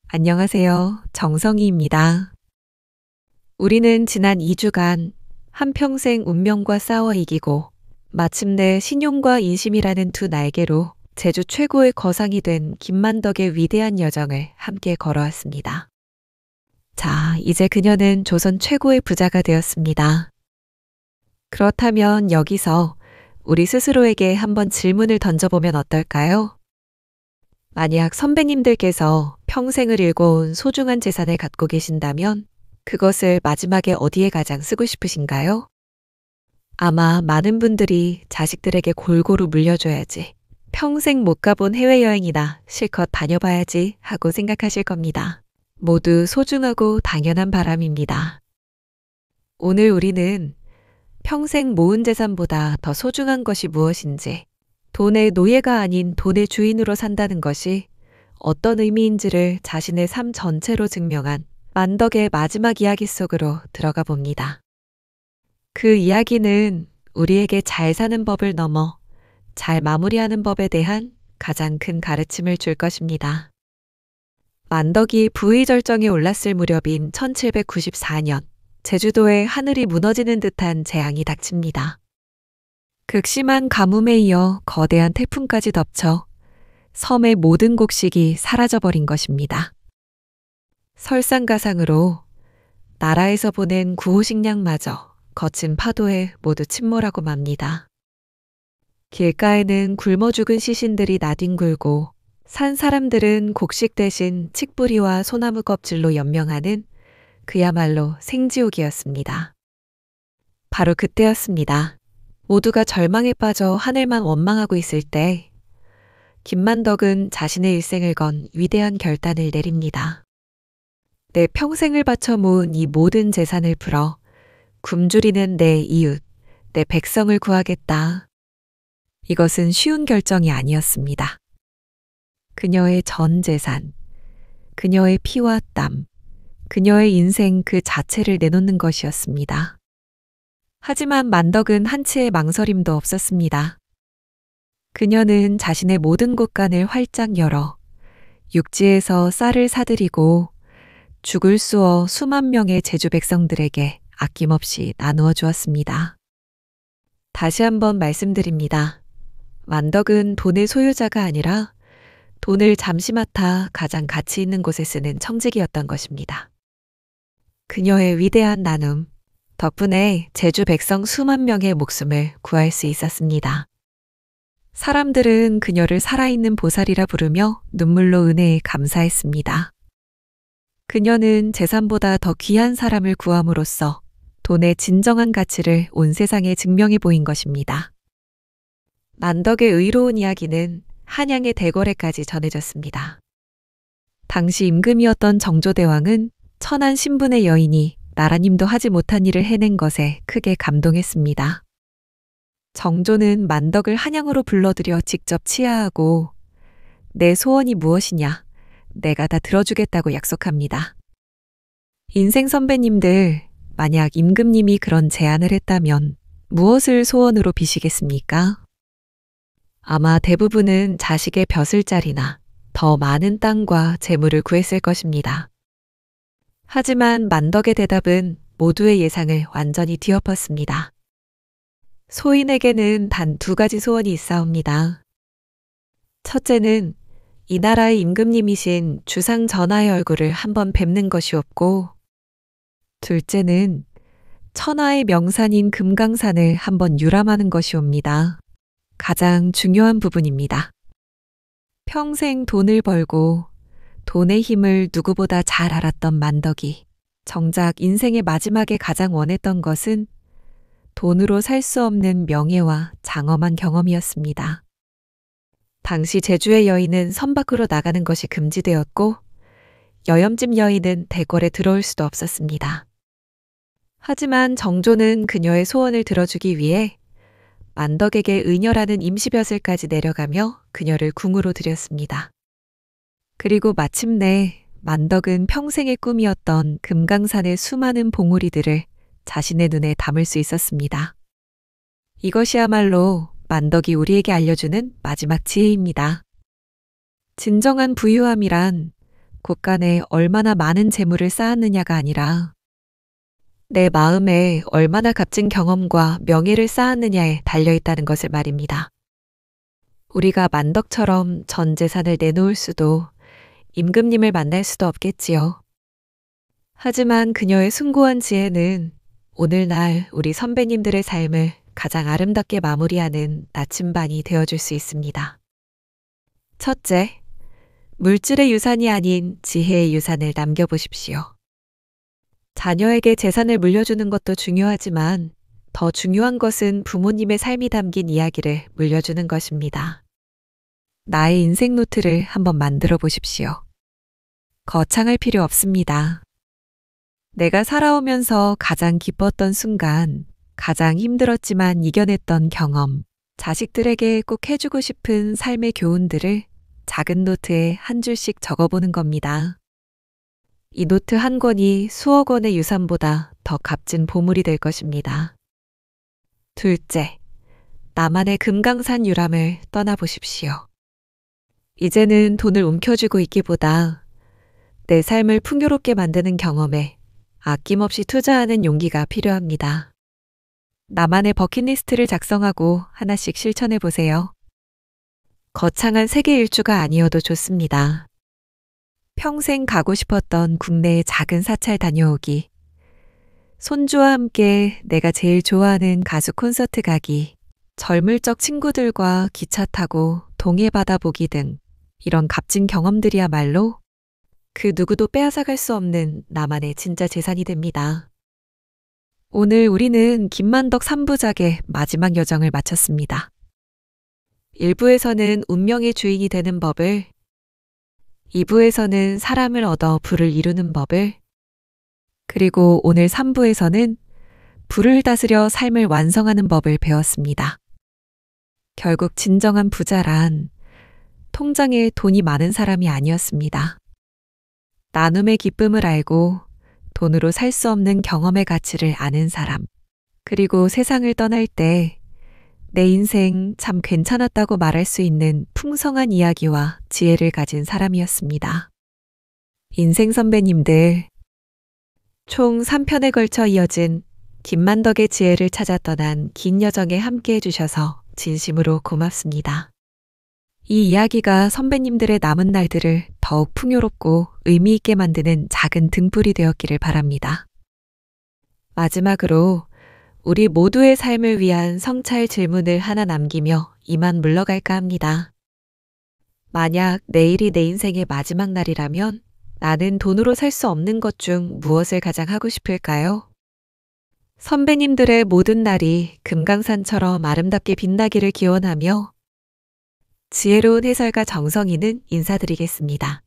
안녕하세요. 정성희입니다. 우리는 지난 2주간 한평생 운명과 싸워 이기고 마침내 신용과 인심이라는 두 날개로 제주 최고의 거상이 된 김만덕의 위대한 여정을 함께 걸어왔습니다. 자, 이제 그녀는 조선 최고의 부자가 되었습니다. 그렇다면 여기서 우리 스스로에게 한번 질문을 던져보면 어떨까요? 만약 선배님들께서 평생을 일궈온 소중한 재산을 갖고 계신다면 그것을 마지막에 어디에 가장 쓰고 싶으신가요? 아마 많은 분들이 자식들에게 골고루 물려줘야지, 평생 못 가본 해외여행이나 실컷 다녀봐야지 하고 생각하실 겁니다. 모두 소중하고 당연한 바람입니다. 오늘 우리는 평생 모은 재산보다 더 소중한 것이 무엇인지, 돈의 노예가 아닌 돈의 주인으로 산다는 것이 어떤 의미인지를 자신의 삶 전체로 증명한 만덕의 마지막 이야기 속으로 들어가 봅니다. 그 이야기는 우리에게 잘 사는 법을 넘어 잘 마무리하는 법에 대한 가장 큰 가르침을 줄 것입니다. 만덕이 부의절정에 올랐을 무렵인 1794년, 제주도에 하늘이 무너지는 듯한 재앙이 닥칩니다. 극심한 가뭄에 이어 거대한 태풍까지 덮쳐 섬의 모든 곡식이 사라져버린 것입니다. 설상가상으로 나라에서 보낸 구호식량마저 거친 파도에 모두 침몰하고 맙니다. 길가에는 굶어 죽은 시신들이 나뒹굴고 산 사람들은 곡식 대신 칡뿌리와 소나무 껍질로 연명하는 그야말로 생지옥이었습니다. 바로 그때였습니다. 모두가 절망에 빠져 하늘만 원망하고 있을 때 김만덕은 자신의 일생을 건 위대한 결단을 내립니다. 내 평생을 바쳐 모은 이 모든 재산을 풀어 굶주리는 내 이웃, 내 백성을 구하겠다. 이것은 쉬운 결정이 아니었습니다. 그녀의 전 재산, 그녀의 피와 땀, 그녀의 인생 그 자체를 내놓는 것이었습니다. 하지만 만덕은 한치의 망설임도 없었습니다. 그녀는 자신의 모든 곳간을 활짝 열어 육지에서 쌀을 사들이고 죽을 쑤어 수만 명의 제주 백성들에게 아낌없이 나누어 주었습니다. 다시 한번 말씀드립니다. 만덕은 돈의 소유자가 아니라 돈을 잠시 맡아 가장 가치 있는 곳에 쓰는 청지기였던 것입니다. 그녀의 위대한 나눔 덕분에 제주 백성 수만 명의 목숨을 구할 수 있었습니다. 사람들은 그녀를 살아있는 보살이라 부르며 눈물로 은혜에 감사했습니다. 그녀는 재산보다 더 귀한 사람을 구함으로써 돈의 진정한 가치를 온 세상에 증명해 보인 것입니다. 만덕의 의로운 이야기는 한양의 대궐에까지 전해졌습니다. 당시 임금이었던 정조대왕은 천한 신분의 여인이 나라님도 하지 못한 일을 해낸 것에 크게 감동했습니다. 정조는 만덕을 한양으로 불러들여 직접 치하하고 내 소원이 무엇이냐, 내가 다 들어주겠다고 약속합니다. 인생 선배님들, 만약 임금님이 그런 제안을 했다면 무엇을 소원으로 비시겠습니까? 아마 대부분은 자식의 벼슬자리나 더 많은 땅과 재물을 구했을 것입니다. 하지만 만덕의 대답은 모두의 예상을 완전히 뒤엎었습니다. 소인에게는 단 2가지 소원이 있사옵니다. 첫째는 이 나라의 임금님이신 주상 전하의 얼굴을 한번 뵙는 것이었고, 둘째는 천하의 명산인 금강산을 한번 유람하는 것이옵니다. 가장 중요한 부분입니다. 평생 돈을 벌고 돈의 힘을 누구보다 잘 알았던 만덕이 정작 인생의 마지막에 가장 원했던 것은 돈으로 살 수 없는 명예와 장엄한 경험이었습니다. 당시 제주의 여인은 섬 밖으로 나가는 것이 금지되었고 여염집 여인은 대궐에 들어올 수도 없었습니다. 하지만 정조는 그녀의 소원을 들어주기 위해 만덕에게 의녀라는 임시벼슬까지 내려가며 그녀를 궁으로 들였습니다. 그리고 마침내 만덕은 평생의 꿈이었던 금강산의 수많은 봉우리들을 자신의 눈에 담을 수 있었습니다. 이것이야말로 만덕이 우리에게 알려주는 마지막 지혜입니다. 진정한 부유함이란 곳간에 얼마나 많은 재물을 쌓았느냐가 아니라 내 마음에 얼마나 값진 경험과 명예를 쌓았느냐에 달려있다는 것을 말입니다. 우리가 만덕처럼 전 재산을 내놓을 수도 임금님을 만날 수도 없겠지요. 하지만 그녀의 숭고한 지혜는 오늘날 우리 선배님들의 삶을 가장 아름답게 마무리하는 나침반이 되어줄 수 있습니다. 첫째, 물질의 유산이 아닌 지혜의 유산을 남겨보십시오. 자녀에게 재산을 물려주는 것도 중요하지만 더 중요한 것은 부모님의 삶이 담긴 이야기를 물려주는 것입니다. 나의 인생 노트를 한번 만들어 보십시오. 거창할 필요 없습니다. 내가 살아오면서 가장 기뻤던 순간, 가장 힘들었지만 이겨냈던 경험, 자식들에게 꼭 해주고 싶은 삶의 교훈들을 작은 노트에 한 줄씩 적어보는 겁니다. 이 노트 한 권이 수억 원의 유산보다 더 값진 보물이 될 것입니다. 둘째, 나만의 금강산 유람을 떠나보십시오. 이제는 돈을 움켜쥐고 있기보다 내 삶을 풍요롭게 만드는 경험에 아낌없이 투자하는 용기가 필요합니다. 나만의 버킷리스트를 작성하고 하나씩 실천해 보세요. 거창한 세계 일주가 아니어도 좋습니다. 평생 가고 싶었던 국내의 작은 사찰 다녀오기, 손주와 함께 내가 제일 좋아하는 가수 콘서트 가기, 젊을 적 친구들과 기차 타고 동해 바다 보기 등 이런 값진 경험들이야말로 그 누구도 빼앗아갈 수 없는 나만의 진짜 재산이 됩니다. 오늘 우리는 김만덕 3부작의 마지막 여정을 마쳤습니다. 1부에서는 운명의 주인이 되는 법을, 2부에서는 사람을 얻어 부를 이루는 법을, 그리고 오늘 3부에서는 부를 다스려 삶을 완성하는 법을 배웠습니다. 결국 진정한 부자란 통장에 돈이 많은 사람이 아니었습니다. 나눔의 기쁨을 알고 돈으로 살 수 없는 경험의 가치를 아는 사람, 그리고 세상을 떠날 때 내 인생 참 괜찮았다고 말할 수 있는 풍성한 이야기와 지혜를 가진 사람이었습니다. 인생 선배님들, 총 3편에 걸쳐 이어진 김만덕의 지혜를 찾아 떠난 긴 여정에 함께 해주셔서 진심으로 고맙습니다. 이 이야기가 선배님들의 남은 날들을 더욱 풍요롭고 의미 있게 만드는 작은 등불이 되었기를 바랍니다. 마지막으로 우리 모두의 삶을 위한 성찰 질문을 하나 남기며 이만 물러갈까 합니다. 만약 내일이 내 인생의 마지막 날이라면 나는 돈으로 살 수 없는 것 중 무엇을 가장 하고 싶을까요? 선배님들의 모든 날이 금강산처럼 아름답게 빛나기를 기원하며 지혜로운 해설가 정성희는 인사드리겠습니다.